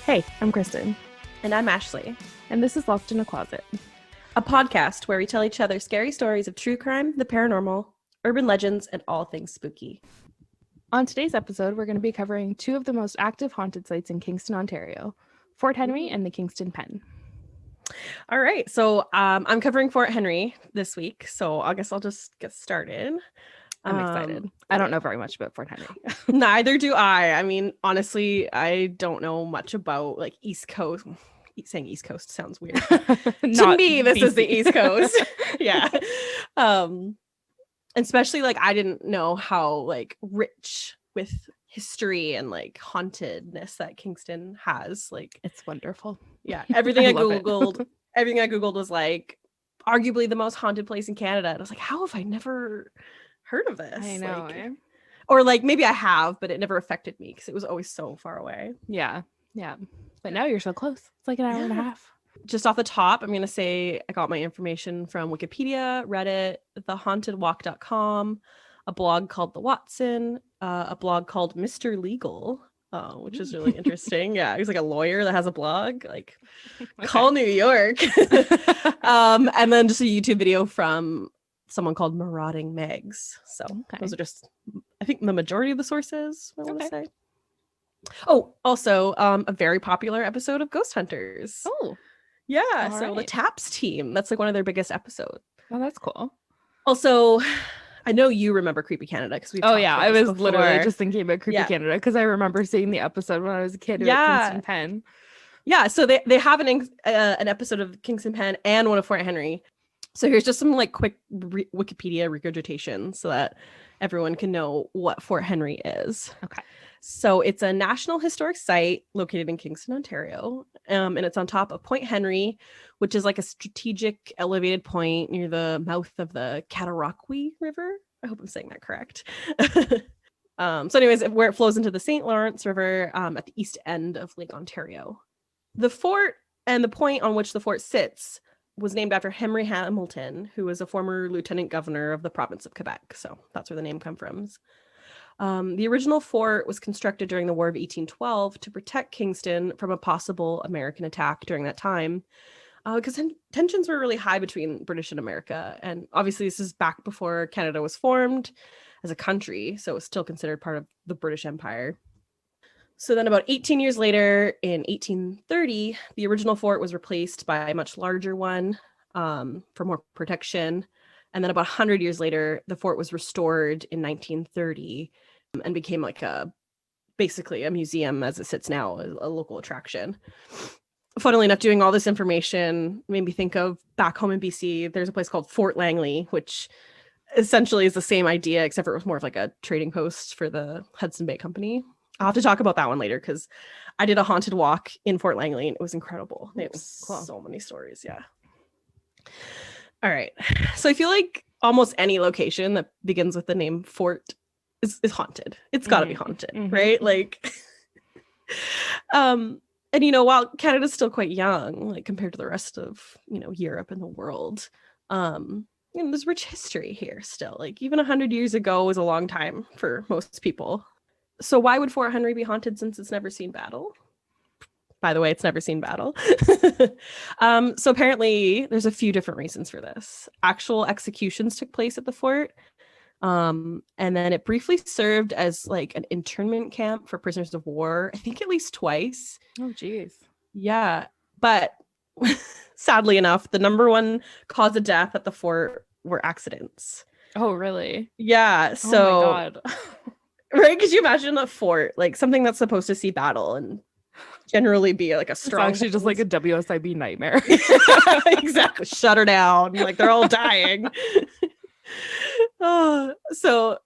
Hey, I'm Kristin. And I'm Ashley. And this is Locked in a Closet, a podcast where we tell each other scary stories of true crime, the paranormal, urban legends, and all things spooky. On today's episode, we're going to be covering two of the most active haunted sites in Kingston, Ontario, Fort Henry and the Kingston Pen. All right, so I'm covering Fort Henry this week, so I guess I'll just get started. I'm excited. I don't know very much about Fort Henry. Neither do I. I mean, honestly, I don't know much about like East Coast. Saying East Coast sounds weird. To me, this is the East Coast. Yeah. Especially like I didn't know how like rich with history and like hauntedness that Kingston has. Like it's wonderful. Yeah. Everything I Googled was like arguably the most haunted place in Canada. And I was like, how have I never heard of this? I know. Like, or like maybe I have, but it never affected me because it was always so far away. Yeah. Yeah. But now you're so close. It's like an hour and a half. Just off the top, I'm going to say I got my information from Wikipedia, Reddit, thehauntedwalk.com, a blog called The Watson, a blog called Mr. Legal, which is really interesting. Yeah, he's like a lawyer that has a blog, like call New York. And then just a YouTube video from someone called Marauding Megs. So those are just, I think, the majority of the sources, I want to say. Oh, also a very popular episode of Ghost Hunters. Oh, yeah. All so right. The Taps team, that's like one of their biggest episodes. Oh, that's cool. Also, I know you remember Creepy Canada because we. Oh yeah, I was literally just thinking about Creepy Canada because I remember seeing the episode when I was a kid at Kingston Pen. Yeah, so they have an episode of Kingston Pen and one of Fort Henry. So here's just some like quick Wikipedia regurgitation so that everyone can know what Fort Henry is. Okay. So it's a National Historic Site located in Kingston, Ontario, and it's on top of Point Henry, which is like a strategic elevated point near the mouth of the Cataraqui River. I hope I'm saying that correct. So anyways, where it flows into the St. Lawrence River at the east end of Lake Ontario. The fort and the point on which the fort sits was named after Henry Hamilton, who was a former lieutenant governor of the province of Quebec. So that's where the name comes from. The original fort was constructed during the War of 1812 to protect Kingston from a possible American attack during that time, because tensions were really high between British and America. And obviously this is back before Canada was formed as a country, so it was still considered part of the British Empire. So then about 18 years later, in 1830, the original fort was replaced by a much larger one for more protection. And then about 100 years later, the fort was restored in 1930 and became like basically a museum as it sits now, a local attraction. Funnily enough, doing all this information made me think of back home in BC, there's a place called Fort Langley, which essentially is the same idea, except for it was more of like a trading post for the Hudson Bay Company. I'll have to talk about that one later because I did a haunted walk in Fort Langley and it was incredible. It was cool. So many stories. Yeah. All right. So I feel like almost any location that begins with the name Fort is haunted. It's got to be haunted, right? Like, and while Canada's still quite young, like compared to the rest of, Europe and the world, there's rich history here still. Like even 100 years ago was a long time for most people. So why would Fort Henry be haunted since it's never seen battle? By the way, it's never seen battle. So apparently there's a few different reasons for this. Actual executions took place at the fort. And then it briefly served as like an internment camp for prisoners of war, I think at least twice. Oh, geez. Yeah. But sadly enough, the number one cause of death at the fort were accidents. Oh, really? Yeah. So, oh my God. Right? Could you imagine a fort, like something that's supposed to see battle and generally be like a strong, it's actually just like a WSIB nightmare. Exactly. Shut her down. Like they're all dying. So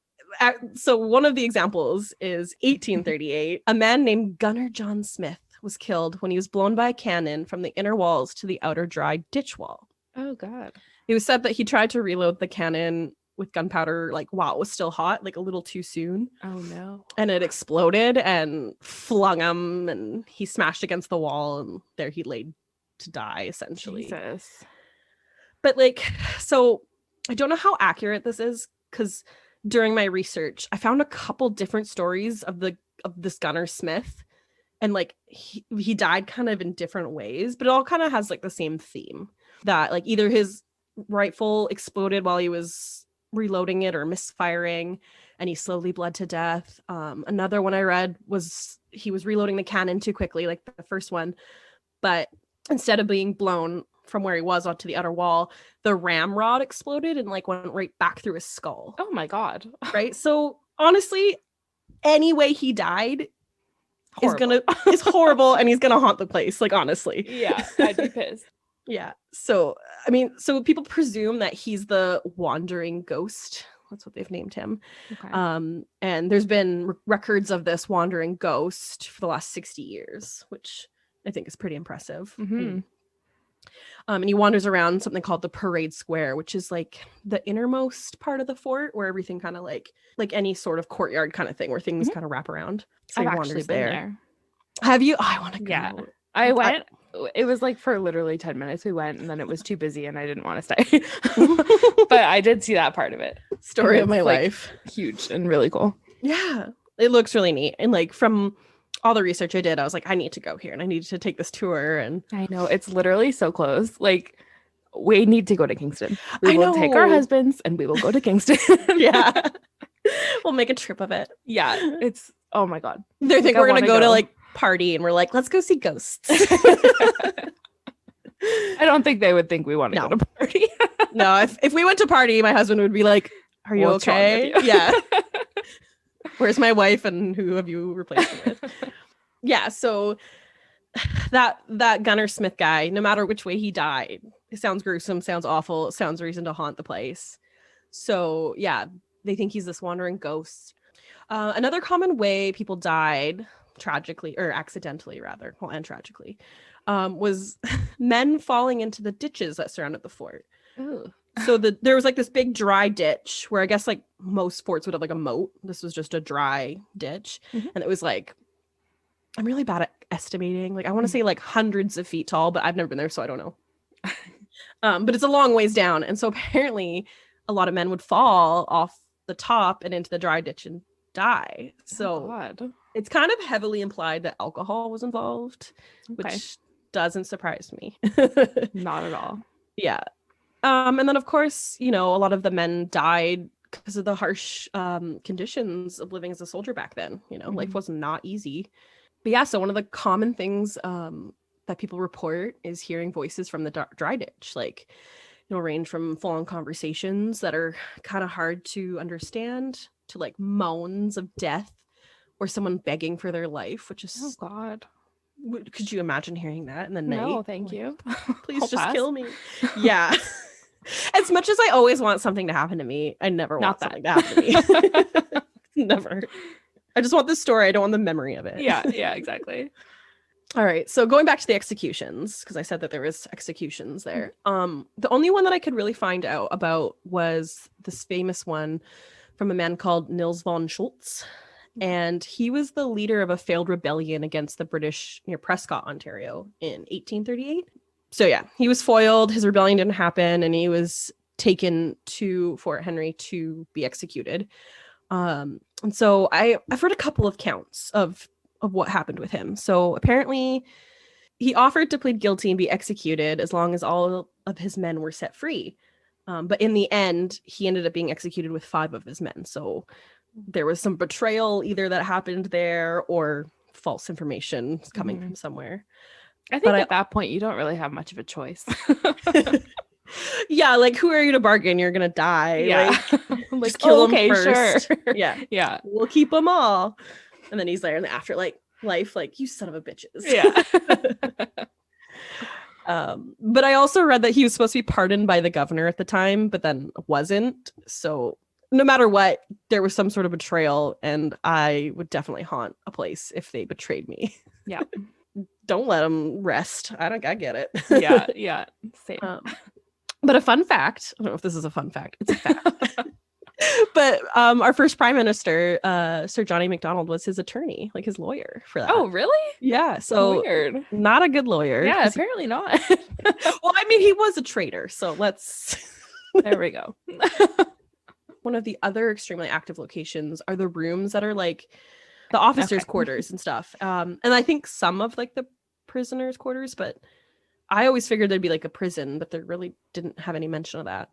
one of the examples is 1838. A man named Gunner John Smith was killed when he was blown by a cannon from the inner walls to the outer dry ditch wall. Oh God. It was said that he tried to reload the cannon with gunpowder like while it was still hot, like a little too soon. Oh no. And it exploded and flung him and he smashed against the wall and there he laid to die essentially. Jesus. But like, so I don't know how accurate this is because during my research I found a couple different stories of this Gunner Smith and like he died kind of in different ways, but it all kind of has like the same theme, that like either his rifle exploded while he was reloading it or misfiring and he slowly bled to death. Another one I read was he was reloading the cannon too quickly, like the first one, but instead of being blown from where he was onto the outer wall, the ramrod exploded and like went right back through his skull. Oh my God. Right? So honestly, any way he died Horrible. is horrible, and he's gonna haunt the place, like, honestly. Yeah, I'd be pissed. Yeah. So I mean, so people presume that he's the wandering ghost. That's what they've named him. Okay. And there's been records of this wandering ghost for the last 60 years, which I think is pretty impressive. Mm-hmm. And he wanders around something called the Parade Square, which is like the innermost part of the fort where everything kind of like any sort of courtyard kind of thing where things kind of wrap around. So I've he actually wanders been there. Have you? Oh, I want to go. Yeah. I went. It was like for literally 10 minutes we went, and then it was too busy and I didn't want to stay. But I did see that part of it. Story of my life. Huge and really cool. Yeah. It looks really neat. And like from all the research I did, I was like, I need to go here and I need to take this tour. And I know, it's literally so close. Like, we need to go to Kingston. We I will take our know. husbands and we will go to Kingston. yeah. We'll make a trip of it. Yeah. It's, oh my God. They think I we're going to wanna go to go. like party and we're like, let's go see ghosts. I don't think they would think we want to No. go to party. No, if we went to party, my husband would be like, are you What's wrong okay? with you? Yeah. Where's my wife and who have you replaced her with? Yeah, so that Gunner Smith guy, no matter which way he died, it sounds gruesome, sounds awful, sounds reason to haunt the place. So yeah, they think he's this wandering ghost. Another common way people died tragically, or accidentally rather, well, and tragically, was men falling into the ditches that surrounded the fort. Ooh. So there was like this big dry ditch where I guess like most forts would have like a moat. This was just a dry ditch. Mhm. And it was like, I'm really bad at estimating. Like I want to say like hundreds of feet tall, but I've never been there, so I don't know. But it's a long ways down. And so apparently a lot of men would fall off the top and into the dry ditch and die. So God. it's kind of heavily implied that alcohol was involved, Okay. which doesn't surprise me. Not at all. Yeah. And then, of course, you know, a lot of the men died because of the harsh conditions of living as a soldier back then. You know, life was not easy. But yeah, so one of the common things that people report is hearing voices from the dry ditch, like, you know, range from full-on conversations that are kind of hard to understand to like moans of death or someone begging for their life, which is, Oh God. could you imagine hearing that in the night? No, thank Like, you. Please I'll just pass. kill me. Yeah. As much as I always want something to happen to me, I never Not want that. something to happen to me. Never. I just want the story. I don't want the memory of it. Yeah, exactly. All right. So going back to the executions, because I said that there was executions there. The only one that I could really find out about was this famous one from a man called Nils von Schultz. And he was the leader of a failed rebellion against the British near Prescott, Ontario in 1838. So yeah, he was foiled. His rebellion didn't happen, and he was taken to Fort Henry to be executed. And so I've heard a couple of counts of what happened with him. So apparently he offered to plead guilty and be executed as long as all of his men were set free. But in the end, he ended up being executed with 5 of his men. So there was some betrayal either that happened there or false information coming from somewhere. I think at that point you don't really have much of a choice. Yeah, like who are you to bargain? You're gonna die. Yeah. Like, just kill him okay, first. sure. Yeah, Yeah. we'll keep them all. And then he's there in the afterlife, like, you son of a bitches. Yeah. But I also read that he was supposed to be pardoned by the governor at the time, but then wasn't. So no matter what, there was some sort of betrayal, and I would definitely haunt a place if they betrayed me. Yeah. Don't let them rest. I get it. Yeah. Same. But a fun fact, I don't know if this is a fun fact. It's a fact. But our first prime minister, Sir Johnny MacDonald, was his attorney, like his lawyer for that. Oh, really? Yeah. So Weird. not a good lawyer. Yeah, 'cause apparently not. well, I mean, he was a traitor. So let's. There we go. One of the other extremely active locations are the rooms that are like the officers' Okay. quarters and stuff. And I think some of like the prisoners' quarters, but I always figured there'd be like a prison, but they really didn't have any mention of that.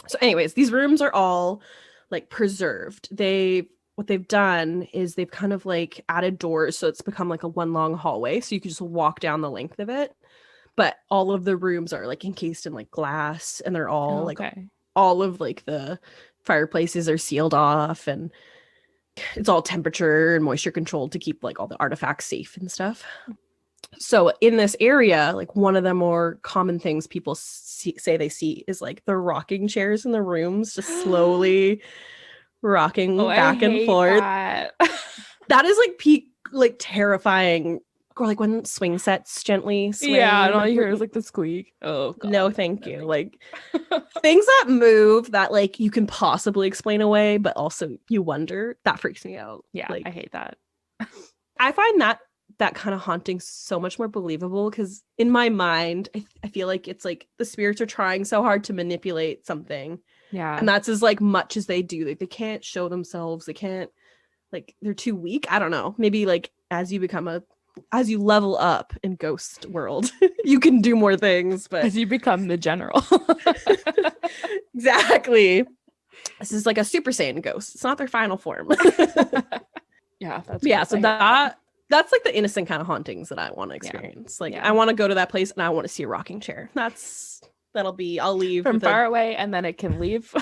So anyways, these rooms are all like preserved. What they've done is they've kind of like added doors, so it's become like a one long hallway, so you can just walk down the length of it. But all of the rooms are like encased in like glass, and they're all like all of like the fireplaces are sealed off, and it's all temperature and moisture controlled to keep like all the artifacts safe and stuff. So in this area, like one of the more common things people say they see is like the rocking chairs in the rooms just slowly rocking back and forth. That is like peak, like terrifying. Or like when swing sets gently swing. Yeah, and all you hear is like the squeak. Oh God. No, thank you. Like things that move that like you can possibly explain away, but also you wonder, that freaks me out. Yeah, like, I hate that. I find that kind of haunting so much more believable, because in my mind, I feel like it's like the spirits are trying so hard to manipulate something. Yeah. And that's as like much as they do. Like they can't show themselves. They can't, like, they're too weak. I don't know. Maybe like as you level up in ghost world, you can do more things, but as you become the general. Exactly. This is like a Super Saiyan ghost. It's not their final form. Yeah. So that's like the innocent kind of hauntings that I want to experience. Yeah. Like I want to go to that place and I want to see a rocking chair. I'll leave from far away, and then it can leave.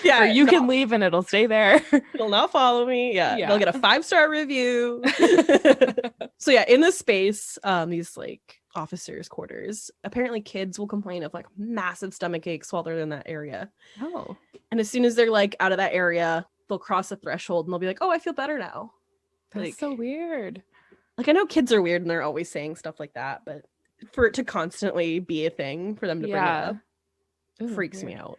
Yeah. Or you can leave and it'll stay there. It'll not follow me. Yeah. They'll get a 5-star review. So yeah, in this space, these like officers' quarters, apparently kids will complain of like massive stomach aches while they're in that area. Oh. And as soon as they're like out of that area, they'll cross the threshold and they'll be like, oh, I feel better now. That's like, so weird. Like I know kids are weird and they're always saying stuff like that, but for it to constantly be a thing for them to bring it up freaks me out.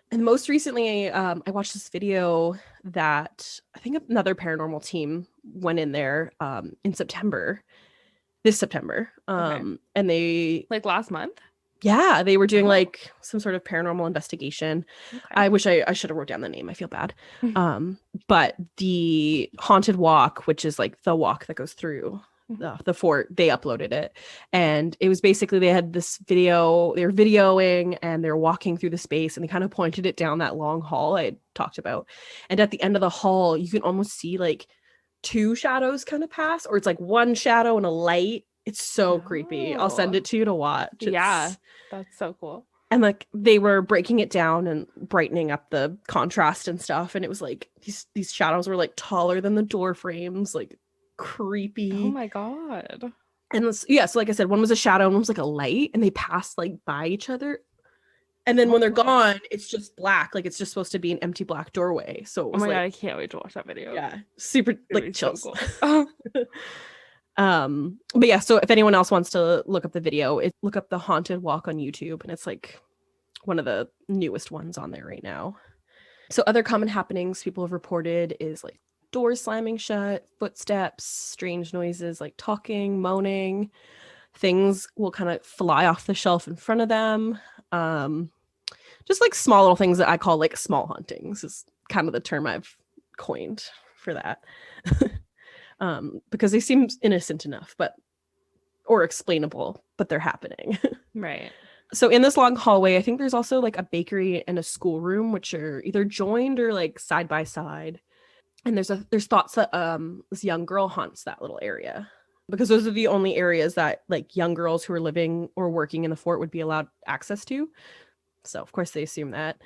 And most recently, I watched this video that I think another paranormal team went in there in this September. And they like last month. Yeah, they were doing like some sort of paranormal investigation. Okay. I wish I should have wrote down the name. I feel bad. But the haunted walk, which is like the walk that goes through the fort, they uploaded it. And it was basically, they had this video, they were videoing and they're walking through the space, and they kind of pointed it down that long hall I had talked about. And at the end of the hall, you can almost see like 2 shadows kind of pass, or it's like one shadow and a light. It's so creepy. I'll send it to you to watch. Yeah, that's so cool. And like they were breaking it down and brightening up the contrast and stuff. And it was like these shadows were like taller than the door frames, like creepy. Oh my God. And so like I said, one was a shadow and one was like a light, and they passed like by each other. And then when they're gone, it's just black. Like it's just supposed to be an empty black doorway. So it was God, I can't wait to watch that video. Yeah. Super like chills. So cool. But yeah, so if anyone else wants to look up the video, look up the haunted walk on YouTube, and it's like one of the newest ones on there right now. So other common happenings people have reported is like doors slamming shut, footsteps, strange noises like talking, moaning. Things will kind of fly off the shelf in front of them. Just like small little things that I call like small hauntings is kind of the term I've coined for that. Because they seem innocent enough, or explainable, but they're happening. Right. So in this long hallway, I think there's also like a bakery and a schoolroom, which are either joined or like side by side. And there's thoughts that this young girl haunts that little area, because those are the only areas that like young girls who are living or working in the fort would be allowed access to. So of course they assume that.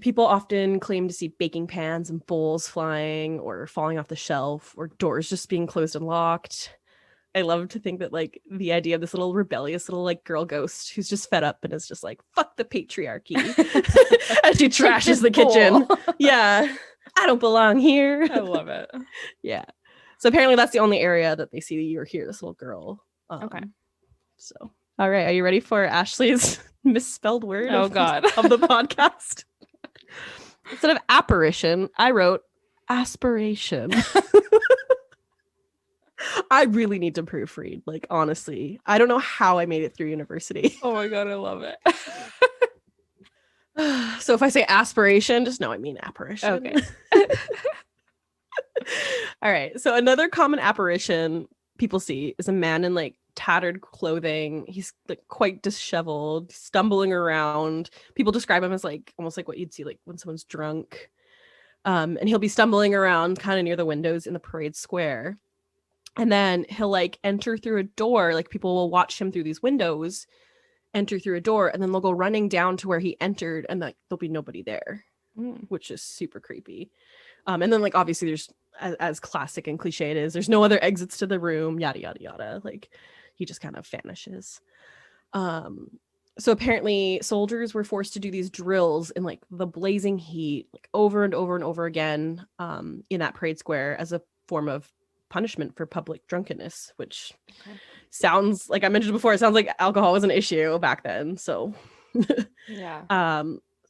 People often claim to see baking pans and bowls flying or falling off the shelf, or doors just being closed and locked. I love to think that like the idea of this little rebellious little like girl ghost who's just fed up and is just like, fuck the patriarchy. As she trashes the kitchen. Yeah. I don't belong here. I love it. Yeah. So apparently that's the only area that they see or hear this little girl. Okay. So, all right. Are you ready for Ashley's misspelled word? God. Of the podcast? Instead of apparition, I wrote aspiration. I really need to proofread. Like, honestly, I don't know how I made it through university. Oh my God, I love it. So if I say aspiration, just know I mean apparition. Okay. All right. So another common apparition people see is a man in like tattered clothing. He's like quite disheveled, stumbling around. People describe him as like almost like what you'd see like when someone's drunk. And he'll be stumbling around kind of near the windows in the parade square. And then he'll like enter through a door. Like people will watch him through these windows, enter through a door, and then they'll go running down to where he entered, and like there'll be nobody there, which is super creepy. And then like obviously there's as classic and cliche it is, there's no other exits to the room, yada yada yada. Like he just kind of vanishes. So apparently soldiers were forced to do these drills in like the blazing heat, like over and over and over again, in that parade square as a form of punishment for public drunkenness, which sounds like I mentioned before, it sounds like alcohol was an issue back then. So yeah.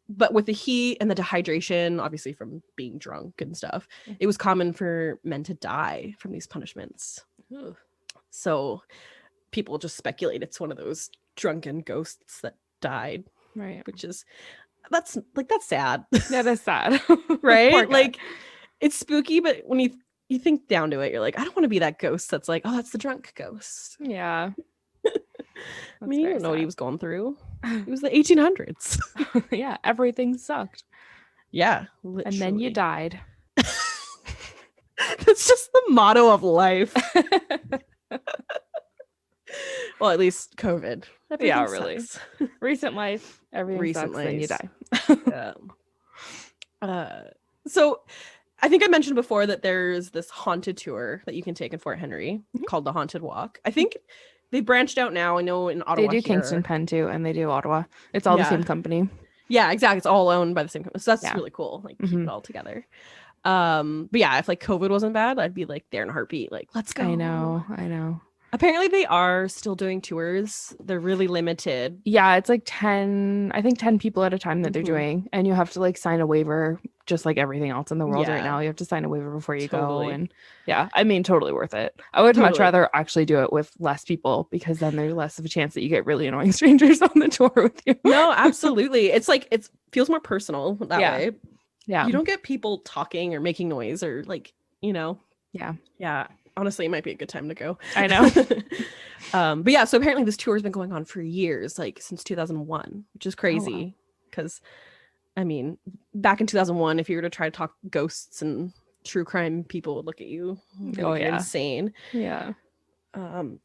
But with the heat and the dehydration, obviously from being drunk and stuff, it was common for men to die from these punishments. Ooh. So people just speculate it's one of those drunken ghosts that died, Right. which is that's sad. That is sad. Right? Like it's spooky, but when you think down to it, you're like, I don't want to be that ghost that's like, oh, that's the drunk ghost. Yeah. I mean, you don't know what he was going through. It was the 1800s. Yeah, everything sucked. Yeah, literally. And then you died. That's just the motto of life. Well, at least COVID. Everything really. Sucks. Recent life, everything sucks, then you die. Yeah. So I think I mentioned before that there's this haunted tour that you can take in Fort Henry called the Haunted Walk. I think they branched out now. I know in Ottawa. They do Kingston Penn too, and they do Ottawa. It's all the same company. Yeah, exactly. It's all owned by the same company. So that's really cool. Like keep it all together. But yeah, if like COVID wasn't bad, I'd be like there in a heartbeat. Like, let's go. I know. Apparently they are still doing tours. They're really limited. Yeah, it's like 10 people at a time that they're doing. And you have to like sign a waiver, just like everything else in the world right now. You have to sign a waiver before you go. And yeah, I mean, totally worth it. I would much rather actually do it with less people, because then there's less of a chance that you get really annoying strangers on the tour with you. No, absolutely. It's like, it feels more personal that way. Yeah. You don't get people talking or making noise or like, you know. Yeah. Yeah. Honestly, it might be a good time to go. I know. But yeah, so apparently this tour has been going on for years, like since 2001, which is crazy. Because, I mean, back in 2001, if you were to try to talk ghosts and true crime, people would look at you. You're insane. Yeah.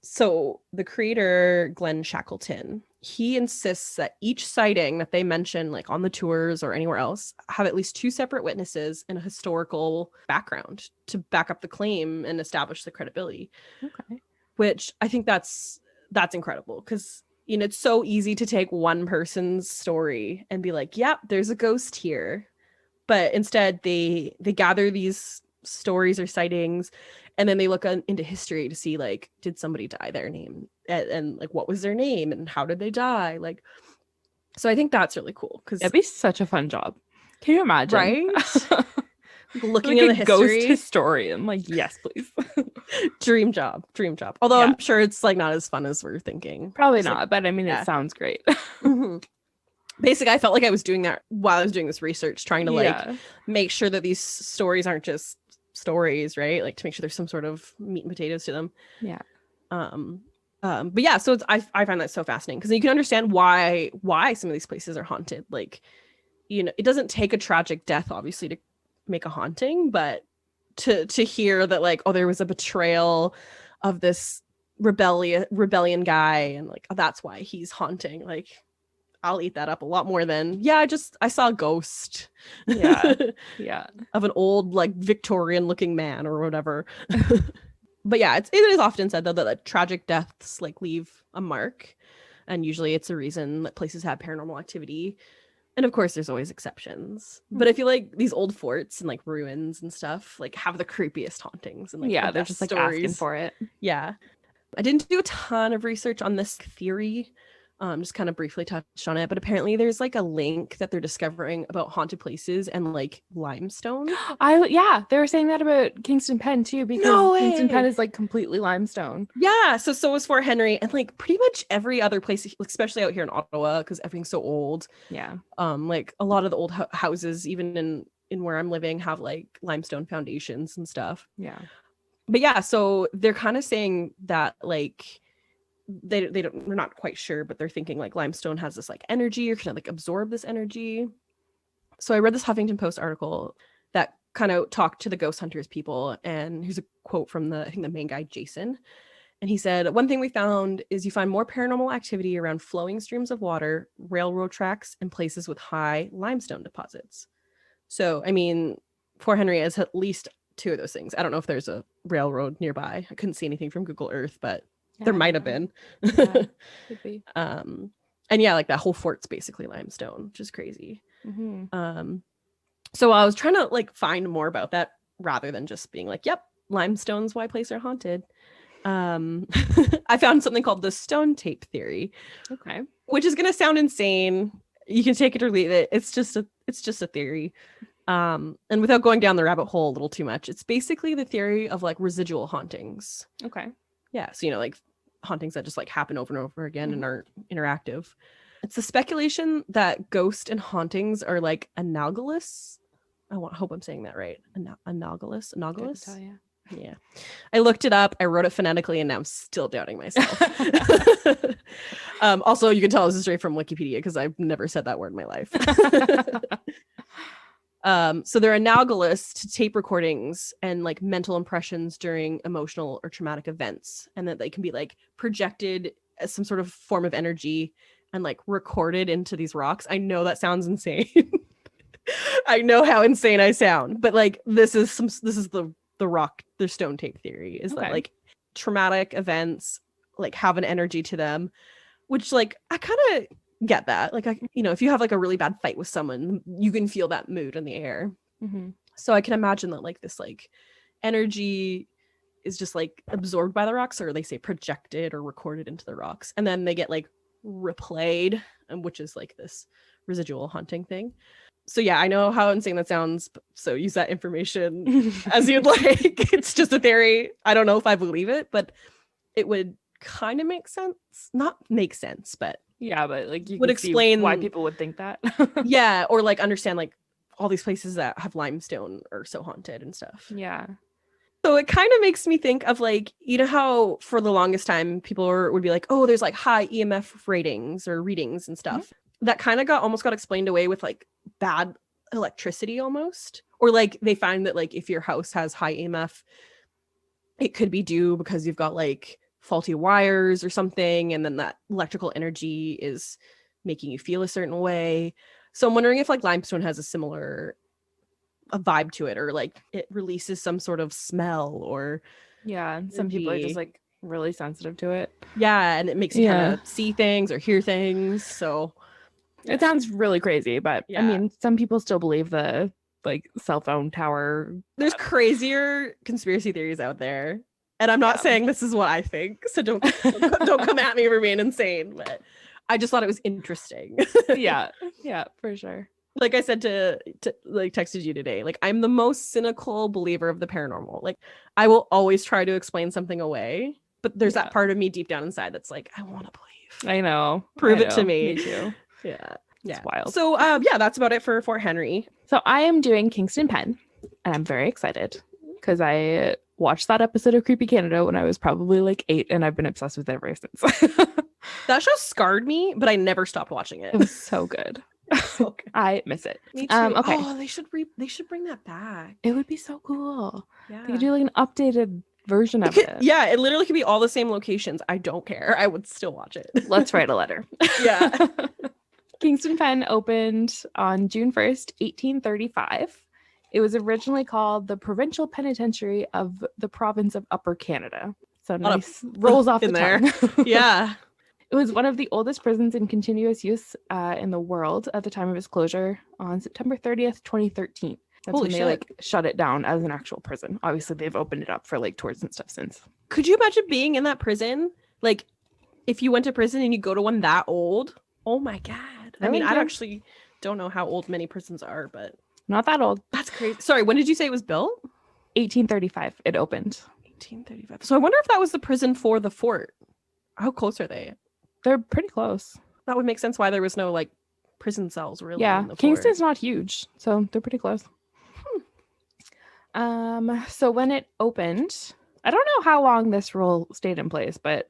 So the creator, Glenn Shackleton, he insists that each sighting that they mention, like on the tours or anywhere else, have at least 2 separate witnesses and a historical background to back up the claim and establish the credibility. Okay. Which I think that's incredible, because you know it's so easy to take one person's story and be like, "Yep, there's a ghost here," but instead they gather these stories or sightings, and then they look into history to see like, did somebody die their name and like what was their name and how did they die, like. So I think that's really cool, because it'd be such a fun job. Can you imagine? Right? Looking like in the history. Ghost historian, like, yes, please. Dream job. Although I'm sure it's like not as fun as we're thinking. Probably not, but I mean, it sounds great. Basically, I felt like I was doing that while I was doing this research, trying to like make sure that these stories aren't just stories, right? Like to make sure there's some sort of meat and potatoes to them. Yeah. But yeah, so I find that so fascinating, because you can understand why some of these places are haunted. Like, you know, it doesn't take a tragic death, obviously, to make a haunting, but to hear that like, oh, there was a betrayal of this rebellion guy, and like, oh, that's why he's haunting. Like, I'll eat that up a lot more than I saw a ghost. Yeah. Of an old like Victorian looking man or whatever. But yeah, it is often said though that like, tragic deaths like leave a mark, and usually it's a reason that places have paranormal activity. And of course, there's always exceptions. But I feel like these old forts and like ruins and stuff like have the creepiest hauntings. And like they're just like asking for it. Yeah. I didn't do a ton of research on this theory. Just kind of briefly touched on it. But apparently there's like a link that they're discovering about haunted places and like limestone. They were saying that about Kingston Penn too, because Kingston Penn is like completely limestone. Yeah, so is Fort Henry, and like pretty much every other place, especially out here in Ottawa, because everything's so old. Yeah. Like a lot of the old houses, even in where I'm living have like limestone foundations and stuff. Yeah. But yeah, so they're kind of saying that like they're not quite sure, but they're thinking like limestone has this like energy or can like absorb this energy. So I read this Huffington Post article that kind of talked to the ghost hunters people, and here's a quote from I think the main guy, Jason. And he said, one thing we found is you find more paranormal activity around flowing streams of water, railroad tracks, and places with high limestone deposits. So, I mean, Fort Henry has at least 2 of those things. I don't know if there's a railroad nearby. I couldn't see anything from Google Earth, but there might have been. Yeah, could be. And yeah, like that whole fort's basically limestone, which is crazy. Mm-hmm. So I was trying to like find more about that rather than just being like, yep, limestone's why places are haunted. I found something called the stone tape theory. Okay. Which is gonna sound insane. You can take it or leave it. It's just a theory. And without going down the rabbit hole a little too much, it's basically the theory of like residual hauntings. Okay. Yeah. So, like hauntings that just like happen over and over again and aren't interactive. It's the speculation that ghost and hauntings are like analogous. Hope I'm saying that right. Analogous. Yeah. I looked it up. I wrote it phonetically, and now I'm still doubting myself. Also, you can tell this is straight from Wikipedia because I've never said that word in my life. So they're analogous to tape recordings and like mental impressions during emotional or traumatic events, and that they can be like projected as some sort of form of energy and like recorded into these rocks. I know that sounds insane. I know how insane I sound, but like this is the stone tape theory is that like traumatic events like have an energy to them, which like I kind of get that. Like, if you have like a really bad fight with someone, you can feel that mood in the air. Mm-hmm. So I can imagine that like this like energy is just like absorbed by the rocks, or they say projected or recorded into the rocks, and then they get like replayed, which is like this residual haunting thing. So yeah, I know how insane that sounds. So use that information as you'd like. It's just a theory. I don't know if I believe it, but it would kind of make sense. Not make sense, but yeah, but like you would explain why people would think that. Yeah, or like understand like all these places that have limestone are so haunted and stuff. Yeah. So it kind of makes me think of like, how for the longest time people would be like, oh, there's like high EMF ratings or readings and stuff. Mm-hmm. That kind of almost got explained away with like bad electricity almost. Or like they find that like if your house has high EMF, it could be due because you've got like faulty wires or something, and then that electrical energy is making you feel a certain way. So I'm wondering if like limestone has a vibe to it, or like it releases some sort of smell, or and some people are just like really sensitive to it. Yeah, and it makes you kind of see things or hear things. So it sounds really crazy, but I mean, some people still believe the like cell phone tower. There's crazier conspiracy theories out there. And I'm not saying this is what I think, so don't come at me for being insane. But I just thought it was interesting. yeah, for sure. Like I said to like texted you today, like I'm the most cynical believer of the paranormal. Like I will always try to explain something away, but there's that part of me deep down inside that's like, I want to believe. I know. Prove it to me. Me too. Yeah. It's wild. So that's about it for Fort Henry. So I am doing Kingston Penn, and I'm very excited because I watched that episode of Creepy Canada when I was probably like 8, and I've been obsessed with it ever since. That show scarred me, but I never stopped watching it. It was so good. I miss it. Me too. Okay. Oh, they should bring that back. It would be so cool. Yeah. They could do like an updated version of it. Yeah, it literally could be all the same locations. I don't care. I would still watch it. Let's write a letter. Yeah. Kingston Penn opened on June 1st, 1835. It was originally called the Provincial Penitentiary of the Province of Upper Canada. So nice. Rolls off the tongue. Yeah. It was one of the oldest prisons in continuous use in the world at the time of its closure on September 30th, 2013. That's when they like shut it down as an actual prison. Obviously, they've opened it up for like tours and stuff since. Could you imagine being in that prison? Like, if you went to prison and you go to one that old? Oh my God. I mean, I actually don't know how old many prisons are, but not that old. That's crazy. Sorry, when did you say it was built? 1835. It opened. 1835. So I wonder if that was the prison for the fort. How close are they? They're pretty close. That would make sense why there was no like prison cells really. Yeah, Kingston's not huge, so they're pretty close. So when it opened, I don't know how long this rule stayed in place, but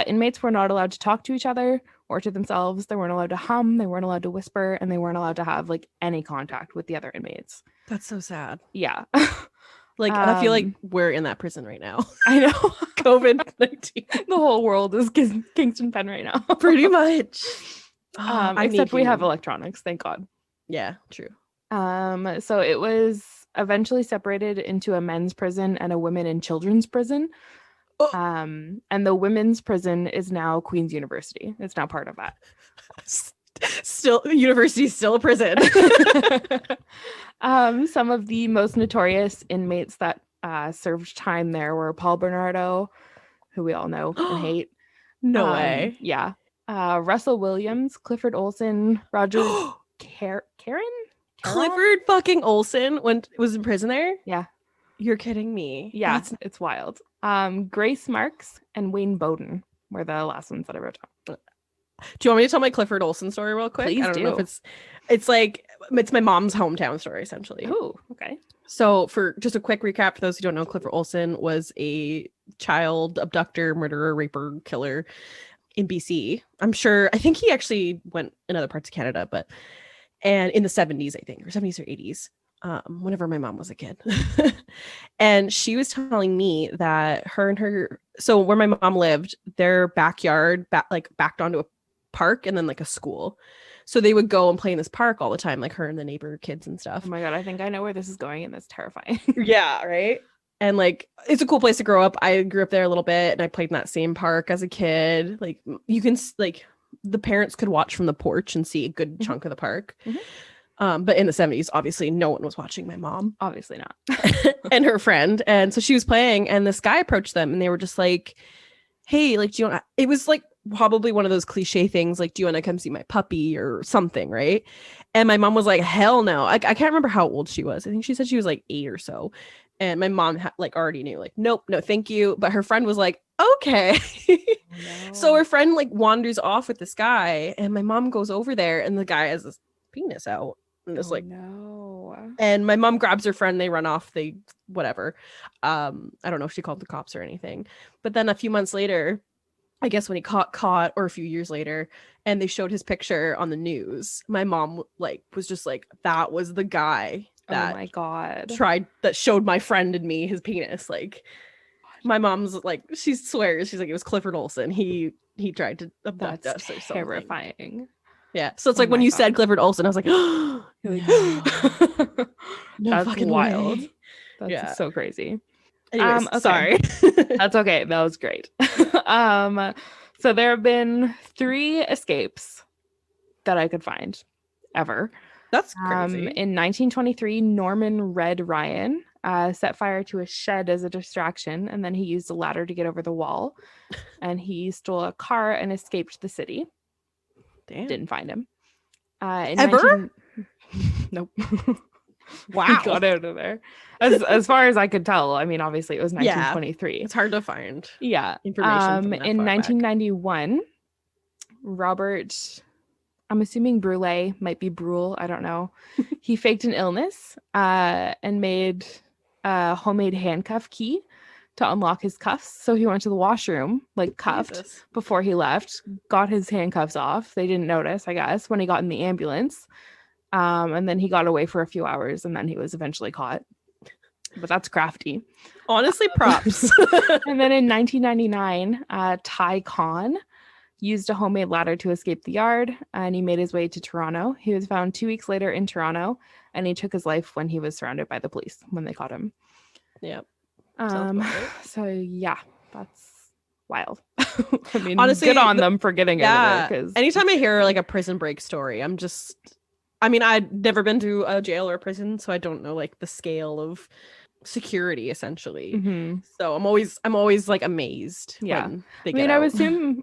inmates were not allowed to talk to each other or to themselves. They weren't allowed to hum, they weren't allowed to whisper, and they weren't allowed to have like any contact with the other inmates. That's so sad. Yeah. Like, I feel like we're in that prison right now. I know. COVID-19. The whole world is Kingston Pen right now. Pretty much. Except we have electronics, thank God. Yeah, true. So it was eventually separated into a men's prison and a women and children's prison. And the women's prison is now Queen's University. It's now part of that. Still, university is still a prison. Some of the most notorious inmates that served time there were Paul Bernardo, who we all know and hate. No way. Yeah. Russell Williams, Clifford Olson, Roger Karen? Clifford fucking Olson was in prison there? Yeah. You're kidding me. Yeah, it's wild. Grace Marks and Wayne Bowden were the last ones that I wrote down. Do you want me to tell my Clifford Olson story real quick? Please I don't know if it's like, it's my mom's hometown story, essentially. Oh, okay. So for just a quick recap, for those who don't know, Clifford Olson was a child abductor, murderer, raper, killer in BC. I think he actually went in other parts of Canada, and in the 70s, I think, or 70s or 80s, whenever my mom was a kid. And she was telling me that so where my mom lived, their backyard backed onto a park and then like a school. So they would go and play in this park all the time, like her and the neighbor kids and stuff. Oh my God, I think I know where this is going and that's terrifying. Yeah, right? And like, it's a cool place to grow up. I grew up there a little bit and I played in that same park as a kid. Like, you can, like, the parents could watch from the porch and see a good chunk of the park. Mm-hmm. But in the 70s, obviously, no one was watching my mom. Obviously not. And her friend. And so she was playing and this guy approached them and they were just like, hey, like, do you want to, it was like probably one of those cliche things, like, do you want to come see my puppy or something, right? And my mom was like, hell no. I can't remember how old she was. I think she said she was like 8 or so. And my mom already knew, like, nope, no, thank you. But her friend was like, okay. No. So her friend like wanders off with this guy and my mom goes over there and the guy has this penis out. And it's no. And my mom grabs her friend, they run off, whatever. I don't know if she called the cops or anything. But then a few months later, I guess when he caught, or a few years later, and they showed his picture on the news, my mom was just like, that was the guy that, oh my God, that showed my friend and me his penis. Like, my mom's like, she swears, she's like, it was Clifford Olson. He tried to abduct us or something. Terrifying. Yeah. So it's like when you said Clifford Olson, I was like, oh, no. That's fucking wild. way. That's so crazy. Anyways, okay. Sorry. That's okay. That was great. So there have been 3 escapes that I could find ever. That's crazy. In 1923, Norman Red Ryan set fire to a shed as a distraction, and then he used a ladder to get over the wall. And he stole a car and escaped the city. Damn. Didn't find him. Ever? Nope. Wow. He got out of there. As far as I could tell. I mean, obviously it was 1923. It's hard to find. Yeah. Information. In 1991, Robert, I'm assuming Brule, might be Brule, I don't know. He faked an illness and made a homemade handcuff key to unlock his cuffs. So he went to the washroom, like cuffed, before he left, got his handcuffs off. They didn't notice, I guess, when he got in the ambulance. And then he got away for a few hours and then he was eventually caught. But that's crafty. Honestly, props. And then in 1999, Ty Khan used a homemade ladder to escape the yard and he made his way to Toronto. He was found 2 weeks later in Toronto and he took his life when he was surrounded by the police when they caught him. Yep. So yeah, that's wild. I mean, honestly, good on them for getting out of there. Because anytime I hear like a prison break story, I'd never been to a jail or a prison, so I don't know like the scale of security essentially. Mm-hmm. So I'm always like amazed. Yeah. When they get out.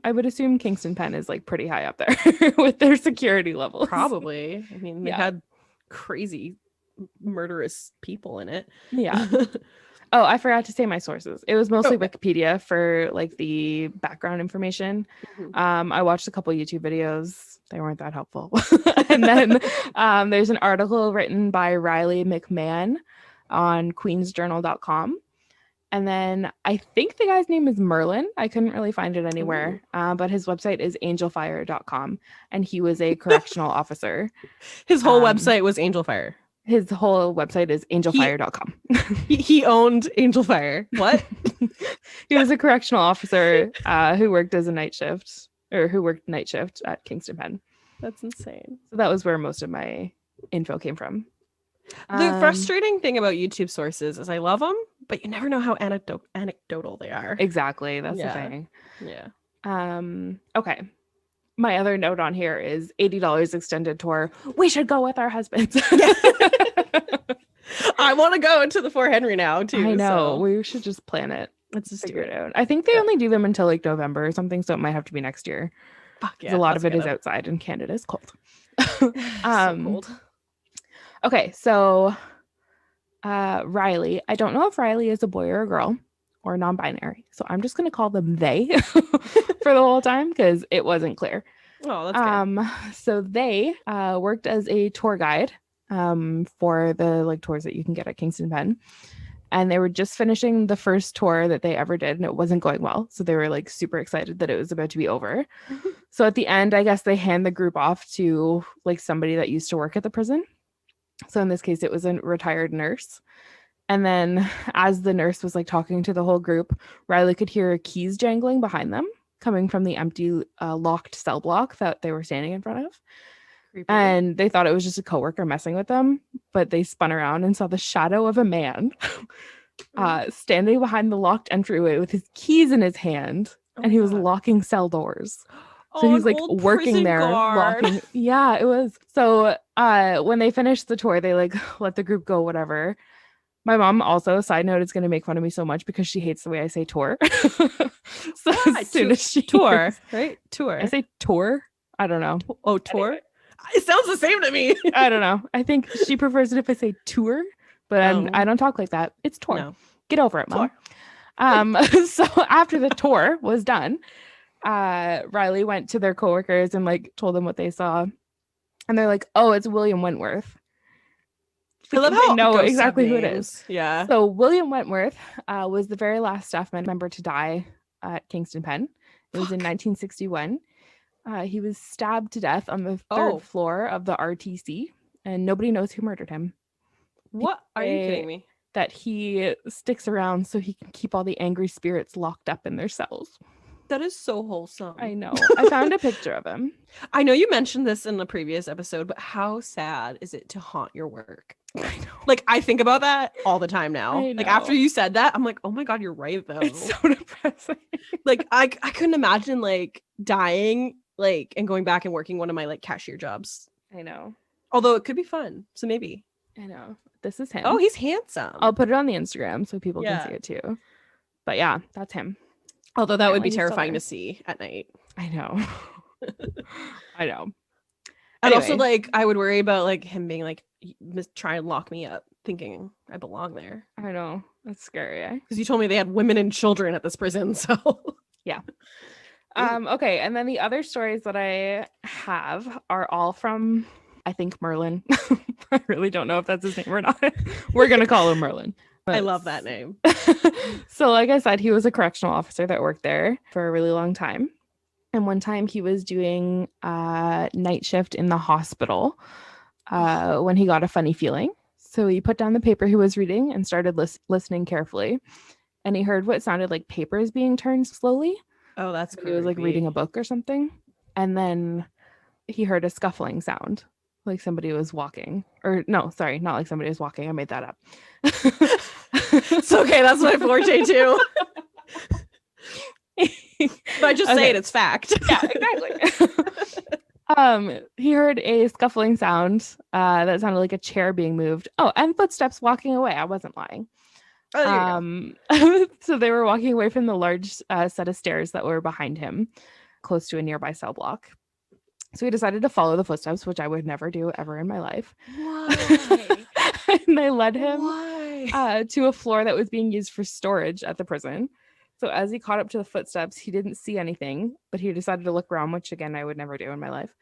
I would assume Kingston Pen is like pretty high up there with their security levels. Probably. I mean, they had crazy murderous people in it. Yeah. Oh, I forgot to say my sources. It was mostly Wikipedia for like the background information. Mm-hmm. I watched a couple YouTube videos. They weren't that helpful. And then there's an article written by Riley McMahon on queensjournal.com. And then I think the guy's name is Merlin. I couldn't really find it anywhere, but his website is angelfire.com, and he was a correctional officer. His whole website was Angelfire. His whole website is angelfire.com. He owned Angelfire. What? He was a correctional officer who worked as a night shift, or who worked night shift at Kingston Pen. That's insane. So that was where most of my info came from. The frustrating thing about YouTube sources is I love them, but you never know how anecdotal they are. Exactly. That's the thing. Yeah. Okay. My other note on here is $80 extended tour. We should go with our husbands. I want to go to the Fort Henry now too. I know. So. We should just plan it. Let's just figure it out. I think they only do them until like November or something, so it might have to be next year. Fuck yeah. A lot of it is outside, and Canada is cold. So cold. Okay, so Riley. I don't know if Riley is a boy or a girl or non-binary, so I'm just going to call them they for the whole time because it wasn't clear. Oh, that's good. So they worked as a tour guide for the like tours that you can get at Kingston Pen, and they were just finishing the first tour that they ever did, and it wasn't going well. So they were like super excited that it was about to be over. So at the end, I guess they hand the group off to like somebody that used to work at the prison. So in this case, it was a retired nurse. And then as the nurse was like talking to the whole group, Riley could hear keys jangling behind them coming from the empty locked cell block that they were standing in front of. Creepy. And they thought it was just a coworker messing with them, but they spun around and saw the shadow of a man standing behind the locked entryway with his keys in his hand, and he was locking cell doors. So he's like working there, locking. Yeah, it was. So when they finished the tour, they like let the group go, whatever. My mom also, side note, is going to make fun of me so much because she hates the way I say tour. So as soon as she tour, right? Tour. I say tour. I don't know. Oh, tour. Anyway. It sounds the same to me. I don't know. I think she prefers it if I say tour, but I don't talk like that. It's tour. No. Get over it, Mom. So after the tour was done, Riley went to their coworkers and like told them what they saw, and they're like, "Oh, it's William Wentworth." I love how they know exactly who it is. Yeah. So William Wentworth was the very last staff member to die at Kingston Pen. It was in 1961. He was stabbed to death on the third floor of the RTC, and nobody knows who murdered him. What? Are you kidding me? That he sticks around so he can keep all the angry spirits locked up in their cells. That is so wholesome. I know. I found a picture of him. I know you mentioned this in the previous episode, but how sad is it to haunt your work? I know. Like, I think about that all the time now. Like, after you said that, I'm like, oh my God, you're right, though. It's so depressing. Like, I couldn't imagine, like, dying, like, and going back and working one of my, like, cashier jobs. I know. Although it could be fun. So maybe. I know. This is him. Oh, he's handsome. I'll put it on the Instagram so people can see it too. But yeah, that's him. Although that would be terrifying to see at night. I know. I know. And also, like, I would worry about, like, him being, like, try and lock me up, thinking I belong there. I know. That's scary, Because you told me they had women and children at this prison, so. Yeah. Okay, and then the other stories that I have are all from, I think, Merlin. I really don't know if that's his name or not. We're going to call him Merlin. But I love that name. So like I said, he was a correctional officer that worked there for a really long time. And one time he was doing night shift in the hospital when he got a funny feeling. So he put down the paper he was reading and started listening carefully. And he heard what sounded like papers being turned slowly. Oh, that's creepy. He was like reading a book or something. And then he heard a scuffling sound. Like somebody was walking. Or no, sorry, not like somebody was walking. I made that up. It's okay. That's my forte too. But I just say it, it's fact. Yeah, exactly. He heard a scuffling sound that sounded like a chair being moved. Oh, and footsteps walking away. I wasn't lying. So they were walking away from the large set of stairs that were behind him, close to a nearby cell block. So he decided to follow the footsteps, which I would never do ever in my life. Why? And they led him to a floor that was being used for storage at the prison. So as he caught up to the footsteps, he didn't see anything, but he decided to look around, which again, I would never do in my life.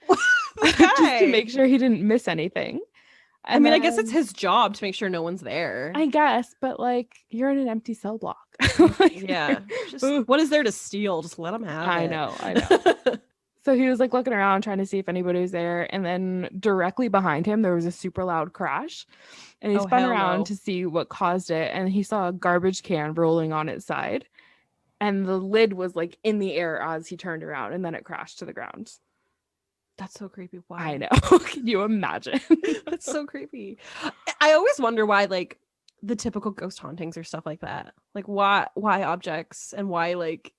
Just to make sure he didn't miss anything. I mean, I guess it's his job to make sure no one's there. I guess, but like you're in an empty cell block. Yeah. What is there to steal? Just let him have I it. know. So he was like looking around trying to see if anybody was there. And then directly behind him, there was a super loud crash. And he spun around to see what caused it. And he saw a garbage can rolling on its side. And the lid was like in the air as he turned around. And then it crashed to the ground. That's so creepy. Why? I know. Can you imagine? That's so creepy. I always wonder why like the typical ghost hauntings or stuff like that. Like why objects and why like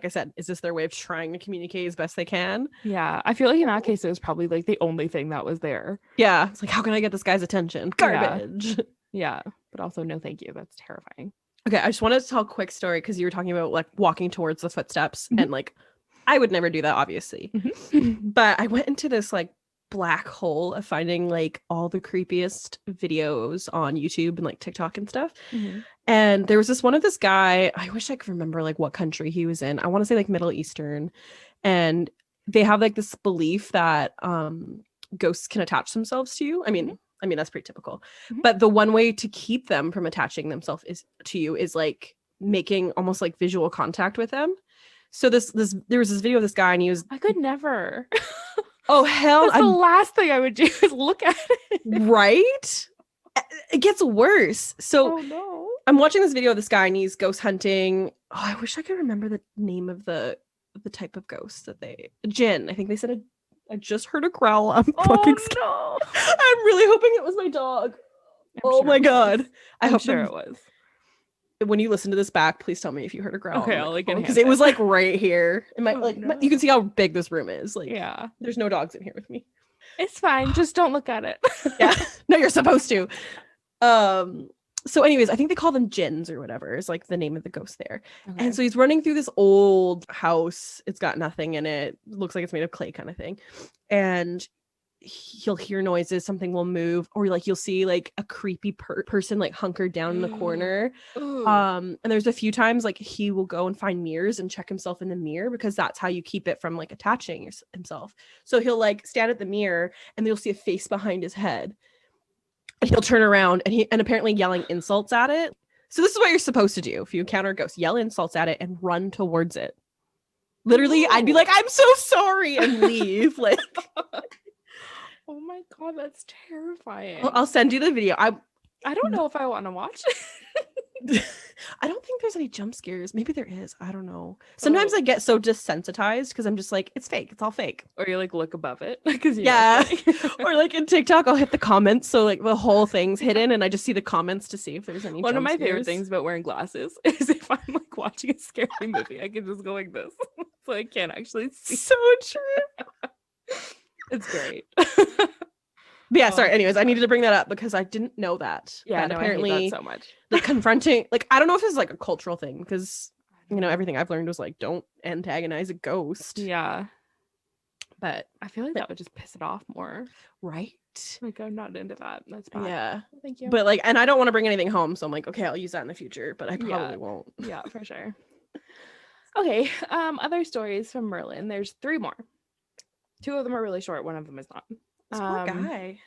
I said, is this their way of trying to communicate as best they can? Yeah. I feel like in that case, it was probably like the only thing that was there. Yeah. It's like, how can I get this guy's attention? Garbage. Yeah. But also, no, thank you. That's terrifying. Okay. I just wanted to tell a quick story because you were talking about like walking towards the footsteps and like, I would never do that, obviously. But I went into this like black hole of finding like all the creepiest videos on YouTube and like TikTok and stuff. And there was this one of this guy, I wish I could remember like what country he was in. I want to say like Middle Eastern. And they have like this belief that ghosts can attach themselves to you. I mean, that's pretty typical. But the one way to keep them from attaching themselves to you is like making almost like visual contact with them. So there was this video of this guy and he was... I could never. Oh, hell. That's the last thing I would do is look at it. Right? It gets worse. So no. I'm watching this video of this guy and he's ghost hunting. Oh, I wish I could remember the name of the type of ghost that Jinn. I think they said I just heard a growl. I'm fucking scared. No. I'm really hoping it was my dog. My God. I hope it was. When you listen to this back, please tell me if you heard a growl. Okay, I'll like because it was like right here. You can see how big this room is. Like, yeah, there's no dogs in here with me. It's fine. Just don't look at it. Yeah, no, you're supposed to. So, anyways, I think they call them jinns or whatever is like the name of the ghost there. Okay. And so he's running through this old house. It's got nothing in it. Looks like it's made of clay, kind of thing. And he'll hear noises, something will move, or like you'll see like a creepy person like hunkered down in the corner. And there's a few times like he will go and find mirrors and check himself in the mirror because that's how you keep it from like attaching himself. So he'll like stand at the mirror and you'll see a face behind his head and he'll turn around and apparently yelling insults at it. So this is what you're supposed to do if you encounter a ghost: yell insults at it and run towards it. Literally, I'd be like, I'm so sorry, and leave. Like, oh my God, that's terrifying. I'll send you the video. I don't know if I want to watch it. I don't think there's any jump scares. Maybe there is. I don't know. Sometimes I get so desensitized because I'm just like, it's fake. It's all fake. Or you like look above it. Because Or like in TikTok, I'll hit the comments. So like the whole thing's hidden and I just see the comments to see if there's any One of my scares. favorite things about wearing glasses is if I'm like watching a scary movie, I can just go like this. So I can't actually see. So true. It's great. But yeah, sorry. Anyways, I needed to bring that up because I didn't know that. Yeah, no, apparently I hate that so much. The confronting, like, I don't know if this is like a cultural thing because, you know, everything I've learned was like, don't antagonize a ghost. Yeah. But I feel like that would just piss it off more. Right? Like, I'm not into that. That's bad. Yeah. Thank you. But like, and I don't want to bring anything home. So I'm like, okay, I'll use that in the future, but I probably won't. Yeah, for sure. Okay. Other stories from Merlin. There's 3 more. 2 of them are really short. One of them is not. This poor guy.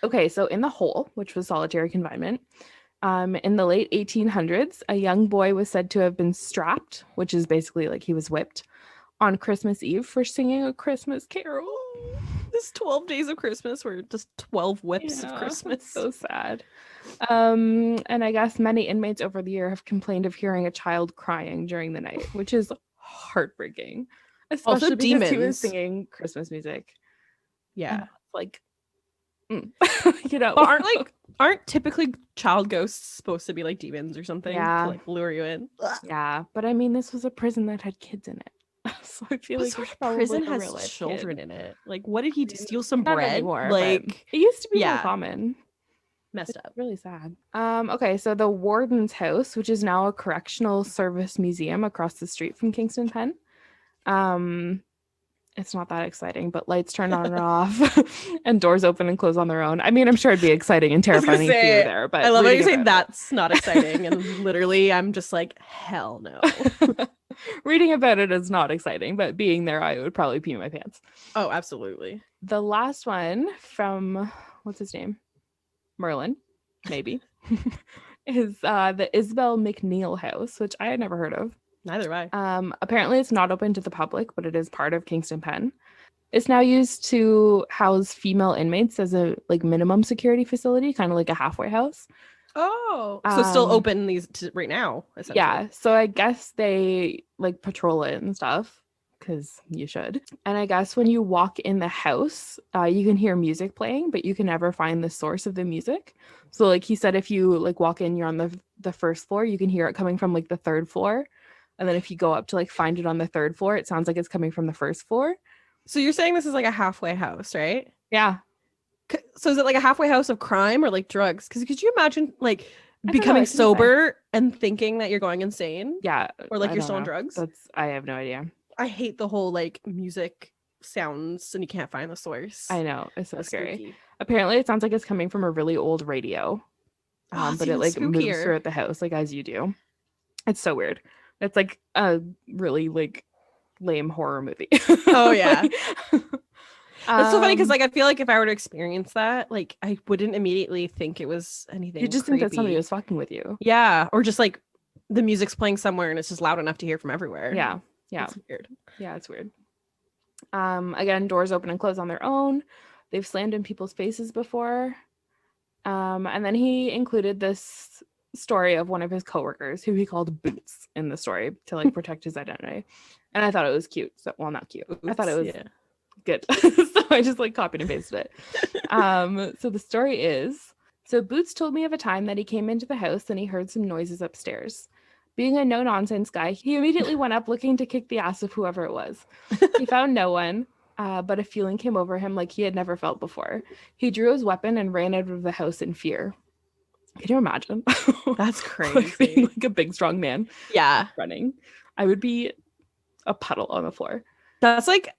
Okay, so in the hole, which was solitary confinement, in the late 1800s, a young boy was said to have been strapped, which is basically like he was whipped, on Christmas Eve for singing a Christmas carol. This 12 days of Christmas were just 12 whips of Christmas. So sad. And I guess many inmates over the year have complained of hearing a child crying during the night, which is heartbreaking. Especially also because demons. He was singing Christmas music. Yeah. Like, you know. But aren't typically child ghosts supposed to be like demons or something? Yeah. To like lure you in? Yeah. But I mean, this was a prison that had kids in it. So I feel like prison has children in it. Like, what did he do? Steal some bread? Anymore, like, it used to be more common. Messed up. Really sad. Okay, so the warden's house, which is now a correctional service museum across the street from Kingston Pen. It's not that exciting, but lights turn on and off and doors open and close on their own. I mean, I'm sure it'd be exciting and terrifying if you were there, but I love how you say that's not exciting. And literally I'm just like, hell no. Reading about it is not exciting, but being there, I would probably pee my pants. Oh, absolutely. The last one from, what's his name? Merlin, maybe, is the Isabel McNeil House, which I had never heard of. Neither have I. Apparently it's not open to the public, but it is part of Kingston Pen. It's now used to house female inmates as a like minimum security facility, kind of like a halfway house. Oh, so it's still open right now, essentially. Yeah, so I guess they like patrol it and stuff because you should. And I guess when you walk in the house, you can hear music playing, but you can never find the source of the music. So like he said, if you like walk in, you're on the first floor, you can hear it coming from like the third floor. And then if you go up to like find it on the third floor, it sounds like it's coming from the first floor. So you're saying this is like a halfway house, right? Yeah. So is it like a halfway house of crime or like drugs? Because could you imagine like becoming sober and thinking that you're going insane? Yeah. Or like you're still on drugs? I have no idea. I hate the whole like music sounds and you can't find the source. I know. It's so That's scary. spooky. Apparently it sounds like it's coming from a really old radio. But it like moves throughout the house like as you do. It's so weird. It's like a really like lame horror movie. Oh yeah. That's so funny because like I feel like if I were to experience that, like I wouldn't immediately think it was anything. You just creepy. think that somebody was fucking with you. Yeah. Or just like the music's playing somewhere and it's just loud enough to hear from everywhere. Yeah. Yeah. It's weird. Yeah, it's weird. Again, doors open and close on their own. They've slammed in people's faces before. And then he included this story of one of his coworkers who he called Boots in the story to like protect his identity. And I thought it was cute. So, well, not cute. I thought it was good. So I just like copied and pasted it. So the story is, so Boots told me of a time that he came into the house and he heard some noises upstairs. Being a no-nonsense guy, he immediately went up looking to kick the ass of whoever it was. He found no one, but a feeling came over him like he had never felt before. He drew his weapon and ran out of the house in fear. Can you imagine? That's crazy. Like being like a big, strong man. Yeah. Running. I would be a puddle on the floor. That's like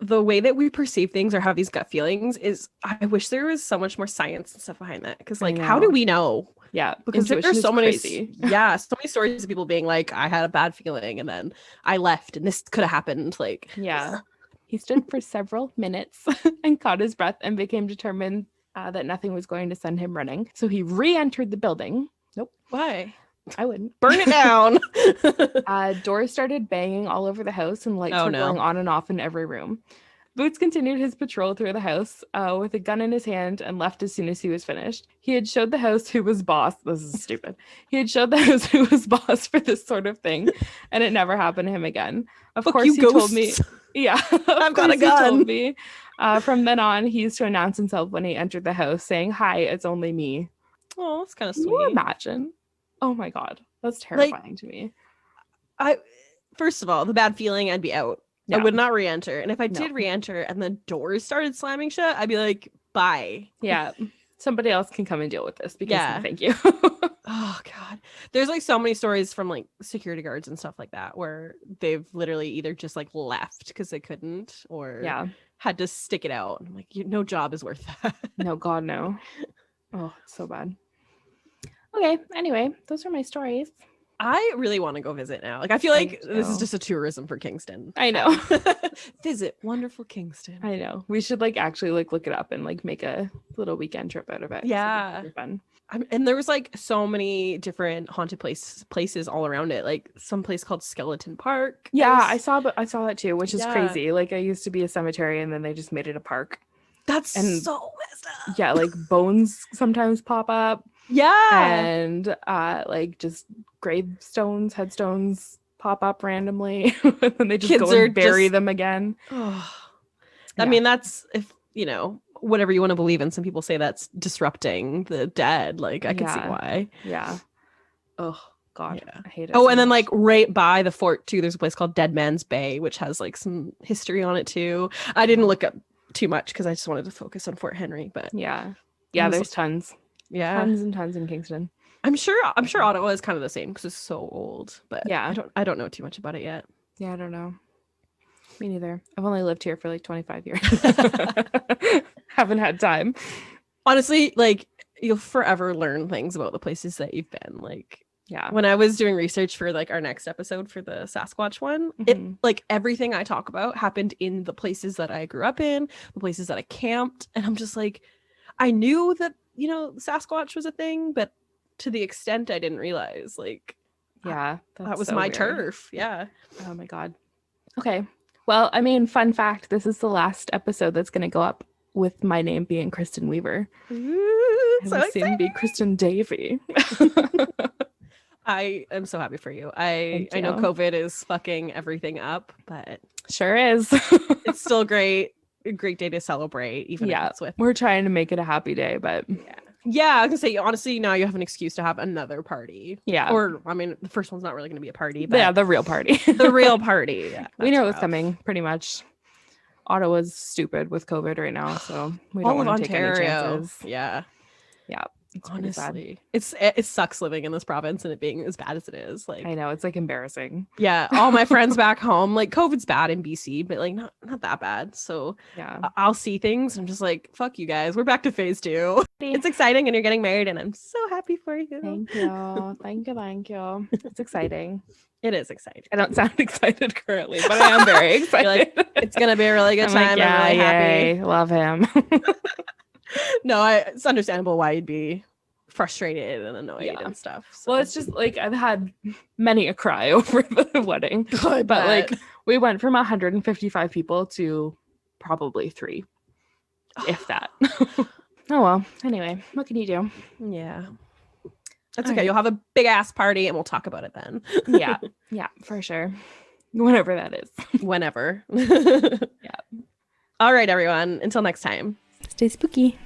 the way that we perceive things or have these gut feelings is I wish there was so much more science and stuff behind that. Because like, how do we know? Yeah. Because there's so many, so many stories of people being like, I had a bad feeling and then I left and this could have happened. Like, yeah. He stood for several minutes and caught his breath and became determined that nothing was going to send him running. So he re-entered the building. Nope. Why? I wouldn't. Burn it down. Doors started banging all over the house and lights were going on and off in every room. Boots continued his patrol through the house with a gun in his hand and left as soon as he was finished. He had showed the house who was boss. This is stupid. He had showed the house who was boss for this sort of thing, and it never happened to him again. Of course, he told me. Yeah, I've got a gun. He told me. From then on, he used to announce himself when he entered the house, saying, "Hi, it's only me." Oh, that's kind of sweet. Can you imagine? Oh my god, that's terrifying to me. First of all, the bad feeling, I'd be out. No. I would not re-enter. And if I did re-enter and the doors started slamming shut, I'd be like, bye. Yeah. Somebody else can come and deal with this because thank you. Oh god. There's like so many stories from like security guards and stuff like that where they've literally either just like left because they couldn't or had to stick it out. I'm like, no job is worth that. No, god, no. Oh, it's so bad. Okay, anyway, those are my stories. I really want to go visit now. Like, I feel like this is just a tourism for Kingston. I know. Visit wonderful Kingston. I know. We should like actually like look it up and like make a little weekend trip out of it. Yeah. Fun. And there was like so many different haunted places all around it. Like some place called Skeleton Park. Yeah, I saw that too, which is crazy. Like I used to be a cemetery and then they just made it a park. That's so messed up. Yeah, like bones sometimes pop up. Yeah. And like just gravestones, headstones pop up randomly. And then they just go and bury them again. I mean, that's if whatever you want to believe in. Some people say that's disrupting the dead. Like I can see why. Yeah. Oh god, I hate it. Oh, and then like right by the fort too, there's a place called Dead Man's Bay, which has like some history on it too. I didn't look up too much because I just wanted to focus on Fort Henry, but yeah, there's tons. Yeah, tons and tons in Kingston. I'm sure Ottawa is kind of the same because it's so old, but yeah, I don't know too much about it yet. Yeah, I don't know. Me neither. I've only lived here for like 25 years. Haven't had time. Honestly, like you'll forever learn things about the places that you've been. Like, yeah. When I was doing research for like our next episode for the Sasquatch one, it like everything I talk about happened in the places that I grew up in, the places that I camped, and I'm just like, I knew that you know, Sasquatch was a thing, but to the extent I didn't realize, like, yeah, that was so my weird. Turf. Yeah. Oh my God. Okay. Well, I mean, fun fact, this is the last episode that's going to go up with my name being Kristen Weaver. Ooh, I will soon be Kristen Davey. I am so happy for you. I know COVID is fucking everything up, but sure is. It's still a great day to celebrate, even if it's with. We're trying to make it a happy day, but yeah, I was gonna say, honestly, now you have an excuse to have another party. Yeah. Or I mean, the first one's not really gonna be a party, but the real party. The real party. Yeah, we know it's coming pretty much. Ottawa's stupid with COVID right now, so we don't want to take any chances. Yeah. It's honestly, it sucks living in this province and it being as bad as it is. Like, I know, it's like embarrassing. Yeah, all my friends back home, like, COVID's bad in BC, but like not that bad. So yeah, I'll see things. I'm just like, fuck you guys. We're back to phase 2. It's exciting, and you're getting married, and I'm so happy for you. Thank you. Thank you. It's exciting. It is exciting. I don't sound excited currently, but I am very excited. Like, it's gonna be a really good time. Like, I'm really happy. Yay, love him. No, it's understandable why you'd be frustrated and annoyed and stuff. So. Well, it's just like I've had many a cry over the wedding, but like we went from 155 people to probably 3, if that. Oh well. Anyway, what can you do? Yeah, that's okay. Right. You'll have a big ass party, and we'll talk about it then. Yeah, for sure. Whenever that is. Whenever. Yeah. All right, everyone. Until next time. Stay spooky.